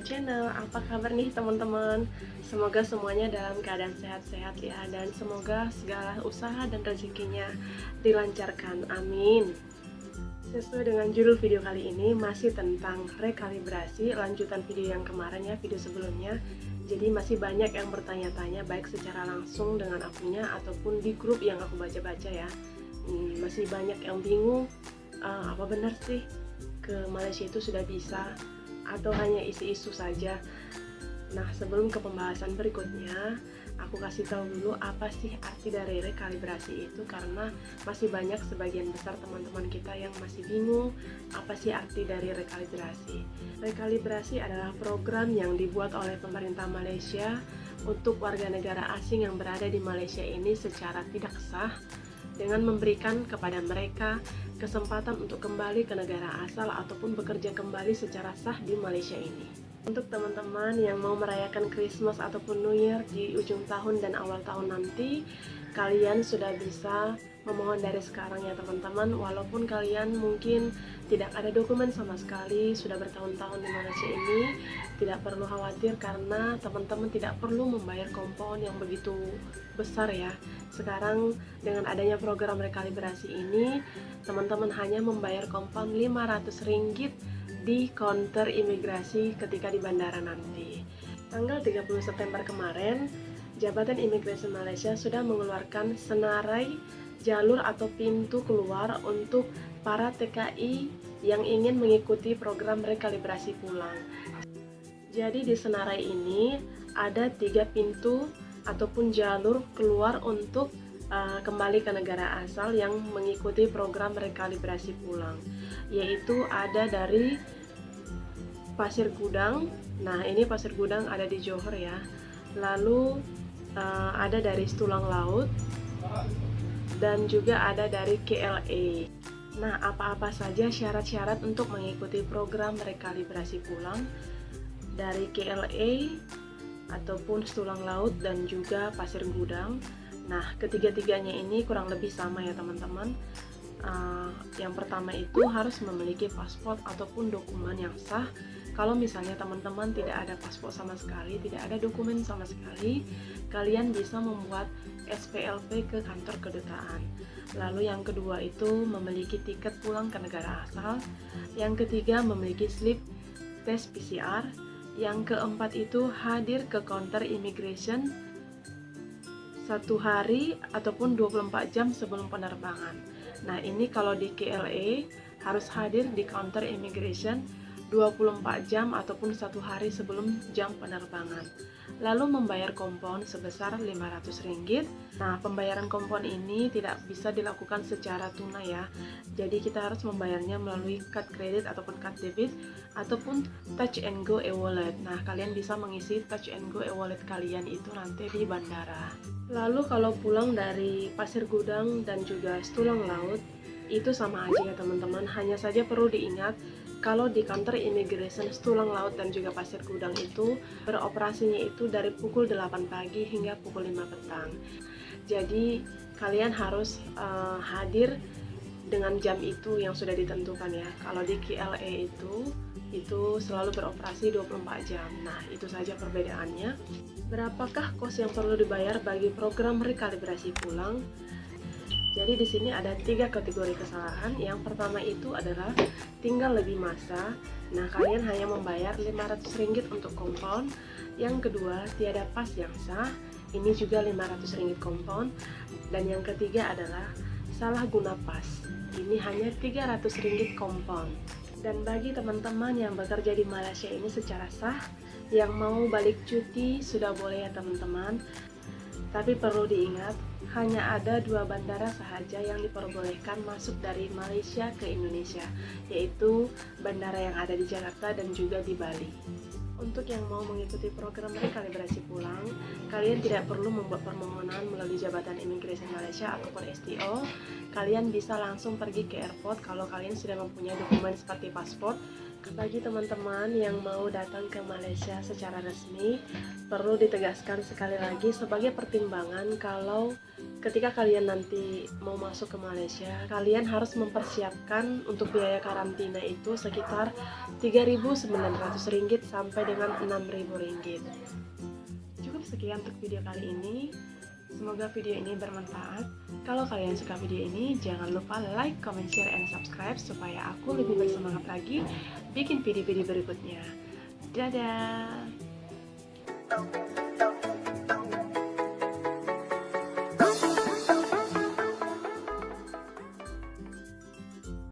channel. Apa kabar nih teman-teman? Semoga semuanya dalam keadaan sehat-sehat ya, dan semoga segala usaha dan rezekinya dilancarkan, amin. Sesuai dengan judul video kali ini masih tentang rekalibrasi, lanjutan video yang kemarin ya, video sebelumnya. Jadi masih banyak yang bertanya-tanya baik secara langsung dengan akunnya ataupun di grup yang aku baca-baca ya. Masih banyak yang bingung, apa benar sih ke Malaysia itu sudah bisa atau hanya isi-isu saja. Nah, sebelum ke pembahasan berikutnya, aku kasih tahu dulu apa sih arti dari rekalibrasi itu, karena masih banyak sebagian besar teman-teman kita yang masih bingung apa sih arti dari rekalibrasi. Rekalibrasi adalah program yang dibuat oleh pemerintah Malaysia untuk warga negara asing yang berada di Malaysia ini secara tidak sah, dengan memberikan kepada mereka kesempatan untuk kembali ke negara asal ataupun bekerja kembali secara sah di Malaysia ini. Untuk teman-teman yang mau merayakan Christmas ataupun New Year di ujung tahun dan awal tahun nanti, kalian sudah bisa memohon dari sekarang ya teman-teman. Walaupun kalian mungkin tidak ada dokumen sama sekali, sudah bertahun-tahun di Malaysia ini, tidak perlu khawatir karena teman-teman tidak perlu membayar kompon yang begitu besar ya. Sekarang dengan adanya program rekalibrasi ini, teman-teman hanya membayar kompon RM500 di counter imigrasi ketika di bandara nanti. Tanggal 30 September kemarin, Jabatan Imigrasi Malaysia sudah mengeluarkan senarai jalur atau pintu keluar untuk para TKI yang ingin mengikuti program rekalibrasi pulang. Jadi di senarai ini ada 3 pintu ataupun jalur keluar untuk kembali ke negara asal yang mengikuti program rekalibrasi pulang, yaitu ada dari Pasir Gudang. Nah, ini Pasir Gudang ada di Johor ya. Lalu ada dari Tulang Laut dan juga ada dari KLA. Nah, apa-apa saja syarat-syarat untuk mengikuti program rekalibrasi pulang dari KLA ataupun Tulang Laut dan juga Pasir Gudang? Nah, ketiga-tiganya ini kurang lebih sama ya teman-teman. Yang pertama itu harus memiliki paspor ataupun dokumen yang sah. Kalau misalnya teman-teman tidak ada paspor sama sekali, tidak ada dokumen sama sekali, kalian bisa membuat SPLP ke kantor kedutaan. Lalu yang kedua itu memiliki tiket pulang ke negara asal. Yang ketiga memiliki slip tes PCR. Yang keempat itu hadir ke counter immigration 1 hari ataupun 24 jam sebelum penerbangan. Nah, ini kalau di KLA harus hadir di counter immigration 24 jam ataupun 1 hari sebelum jam penerbangan. Lalu membayar kompon sebesar RM500. Nah, pembayaran kompon ini tidak bisa dilakukan secara tunai ya. Jadi kita harus membayarnya melalui card kredit ataupun card debit ataupun Touch and Go e-wallet. Nah, kalian bisa mengisi Touch and Go e-wallet kalian itu nanti di bandara. Lalu kalau pulang dari Pasir Gudang dan juga Tulang Laut itu sama aja ya teman-teman. Hanya saja perlu diingat kalau di kantor immigration Tulang Laut dan juga Pasir Gudang itu beroperasinya itu dari pukul 8 pagi hingga pukul 5 petang. Jadi kalian harus hadir dengan jam itu yang sudah ditentukan ya. Kalau di KLA itu selalu beroperasi 24 jam. Nah, itu saja perbedaannya. Berapakah kos yang perlu dibayar bagi program rekalibrasi pulang? Jadi di sini ada 3 kategori kesalahan. Yang pertama itu adalah tinggal lebih masa. Nah, kalian hanya membayar RM500 untuk kompon. Yang kedua, tiada pas yang sah. Ini juga RM500 kompon. Dan yang ketiga adalah salah guna pas. Ini hanya RM300 kompon. Dan bagi teman-teman yang bekerja di Malaysia ini secara sah, yang mau balik cuti sudah boleh ya teman-teman. Tapi perlu diingat, hanya ada 2 bandara sahaja yang diperbolehkan masuk dari Malaysia ke Indonesia, yaitu bandara yang ada di Jakarta dan juga di Bali. Untuk yang mau mengikuti program rekalibrasi pulang, kalian tidak perlu membuat permohonan melalui Jabatan Imigrasi Malaysia ataupun STO. Kalian bisa langsung pergi ke airport kalau kalian sudah mempunyai dokumen seperti paspor Bagi teman-teman yang mau datang ke Malaysia secara resmi, perlu ditegaskan sekali lagi sebagai pertimbangan kalau ketika kalian nanti mau masuk ke Malaysia, kalian harus mempersiapkan untuk biaya karantina itu sekitar Rp3.900 sampai dengan Rp6.000. Cukup sekian untuk video kali ini. Semoga video ini bermanfaat. Kalau kalian suka video ini, jangan lupa like, comment, share, and subscribe supaya aku lebih bersemangat lagi bikin video-video berikutnya. Dadah!